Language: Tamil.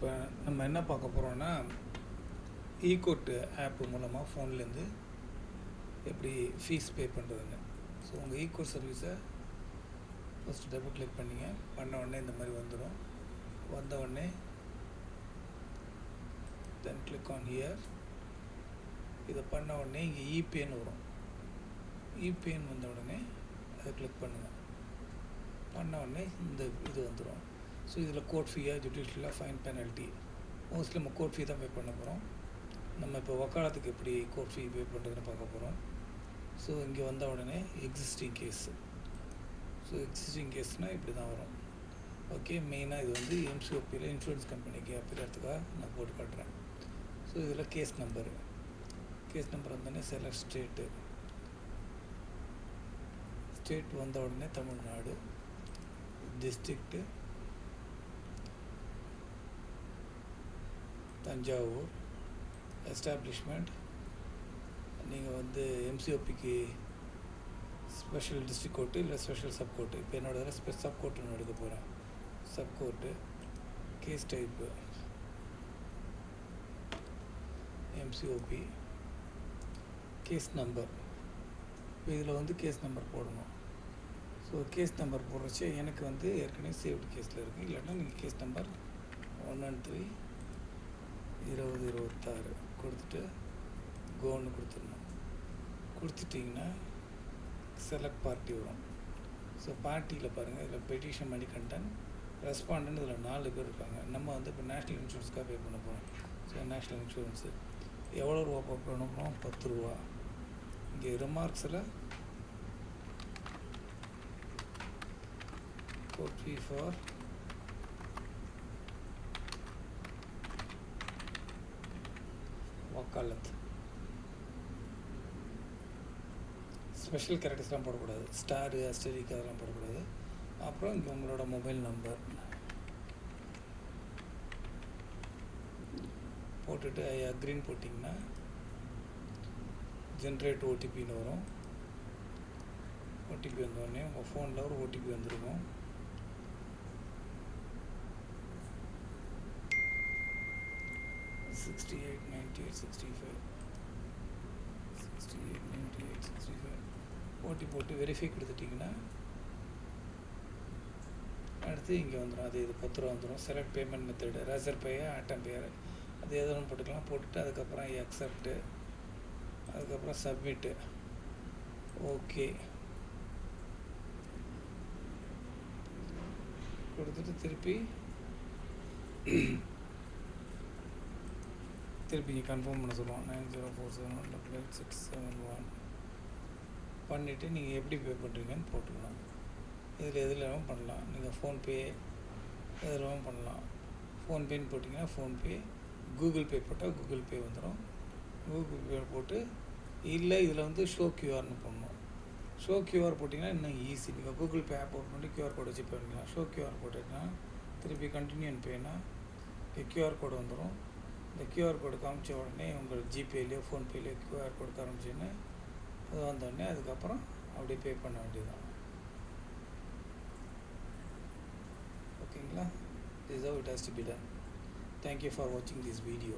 இப்போ நம்ம என்ன பார்க்க போகிறோன்னா, ஈகோட் ஆப் மூலமாக ஃபோன்லேருந்து எப்படி ஃபீஸ் பே பண்ணுறதுன்னு. ஸோ உங்கள் ஈகோட் சர்வீஸை ஃபஸ்ட்டு டபுள் கிளிக் பண்ணிங்க. பண்ண உடனே இந்த மாதிரி வந்துடும். வந்த உடனே தென் கிளிக் ஆன் ஹியர். இதை பண்ண உடனே இங்கே இபேன்னு வரும். இபேன்னு வந்த உடனே அதை கிளிக் பண்ணுங்கள். பண்ண உடனே இந்த இது வந்துடும். ஸோ இதில் கோட் ஃபீயாக ஜுடிஷியலாக ஃபைன் பெனல்ட்டி, மோஸ்ட்லி நம்ம கோட் ஃபீ தான் பே பண்ண போகிறோம். நம்ம இப்போ வக்காலத்துக்கு எப்படி கோட் ஃபீ பே பண்ணுறதுன்னு பார்க்க போகிறோம். ஸோ இங்கே வந்த உடனே எக்ஸிஸ்டிங் கேஸு. ஸோ எக்ஸிஸ்டிங் கேஸ்னால் இப்படி தான் வரும். ஓகே, மெயினாக இது வந்து எம்சிஓபியில் இன்சூரன்ஸ் கம்பெனிக்கு அப்படிங்கிறதுக்காக நான் போட்டு காட்டுறேன். ஸோ இதில் கேஸ் நம்பர் வந்தோடனே செலக்ட் ஸ்டேட் வந்த உடனே தமிழ்நாடு, டிஸ்ட்ரிக்ட்டு தஞ்சாவூர், எஸ்டாப்ளிஷ்மெண்ட் நீங்கள் வந்து எம்சிஓபிக்கு ஸ்பெஷல் டிஸ்ட்ரிக் கோர்ட்டு இல்லை ஸ்பெஷல் சப் கோர்ட்டு. இப்போ என்னோட சப் கோர்ட்டு ஒன்று எடுக்க போகிறேன். Sub court, case type MCOP, case number. இப்போ இதில் வந்து கேஸ் நம்பர் போடணும். ஸோ கேஸ் நம்பர் போடுறச்சு எனக்கு வந்து ஏற்கனவே சேவ்டு கேஸில் இருக்குது. இல்லைன்னா நீங்கள் கேஸ் நம்பர் 113/2026 கொடுத்துட்டு கோன்னு கொடுத்துடணும். கொடுத்துட்டிங்கன்னா செலக்ட் பார்ட்டி வரும். ஸோ பார்ட்டியில் பாருங்கள், இதில் பெட்டிஷன் மணிகண்டன், ரெஸ்பாண்டன்ட் இதில் 4 பேர் இருக்காங்க. நம்ம வந்து இப்போ நேஷ்னல் இன்சூரன்ஸ்க்காக பே பண்ண போகிறோம். ஸோ நேஷ்னல் இன்சூரன்ஸு எவ்வளோ ரூபா பே பண்ண போகிறோம்? 10 ரூபா. இங்கே ரிமார்க்ஸில் code fee for vakalat. Special கேரக்டர்ஸ்லாம் போடக்கூடாது. ஸ்டாரு, அஸ்டரிக் அதெல்லாம் போடக்கூடாது. அப்புறம் இங்கே உங்களோட மொபைல் நம்பர் போட்டுட்டு ஐ அக்ரின்னு போட்டிங்கன்னா ஜென்ரேட் ஓடிபின்னு வரும். ஓடிபி வந்தோடனே உங்கள் ஃபோனில் ஒரு ஓடிபி வந்துருக்கும். ஓட்டி போட்டு வெரிஃபை கொடுத்துட்டிங்கன்னா அடுத்து இங்கே வந்துடும். அது இது 10 ரூபா வந்துடும். செலக்ட் பேமெண்ட் மெத்தடு, ரேசர் பேயா ஆட்டம் பேர், அது எதுவும் போட்டுக்கலாம். போட்டுட்டு அதுக்கப்புறம் அக்செப்ட்டு, அதுக்கப்புறம் சப்மிட்டு. ஓகே கொடுத்துட்டு திருப்பி இங்கே கன்ஃபார்ம் பண்ண சொல்லுவோம். 90478861 பண்ணிவிட்டு நீங்கள் எப்படி பே பண்ணுறீங்கன்னு போட்டுக்கலாம். இதில் எதுலவும் பண்ணலாம். நீங்கள் ஃபோன்பே எதுலவும் பண்ணலாம். ஃபோன்பேன்னு போட்டிங்கன்னா ஃபோன்பே, கூகுள் பே போட்டால் கூகுள் பே வந்துடும். கூகுள் பே போட்டு இல்லை இதில் வந்து ஷோ கியூஆர்னு போடணும். ஷோ கியூஆர் போட்டிங்கன்னா இன்னும் ஈஸி. நீங்கள் கூகுள் பே ஆப் ஓப்பன் பண்ணி கியூஆர் கோட் வச்சு பண்ணிக்கலாம். ஷோ கியூஆர் போட்டிங்கன்னா திருப்பி கண்டினியூ பேனா கியூஆர் கோடு வந்துடும். இந்த கியூஆர் கோடு காமிச்ச உடனே உங்கள் ஜிபேலேயோ ஃபோன்பேலேயோ கியூஆர் கோடு காமிச்சின்னு அது வந்தோடனே அதுக்கப்புறம் அப்படியே பே பண்ண வேண்டியதுதான். ஓகேங்களா? This is how it has to be done. Thank you for watching this video.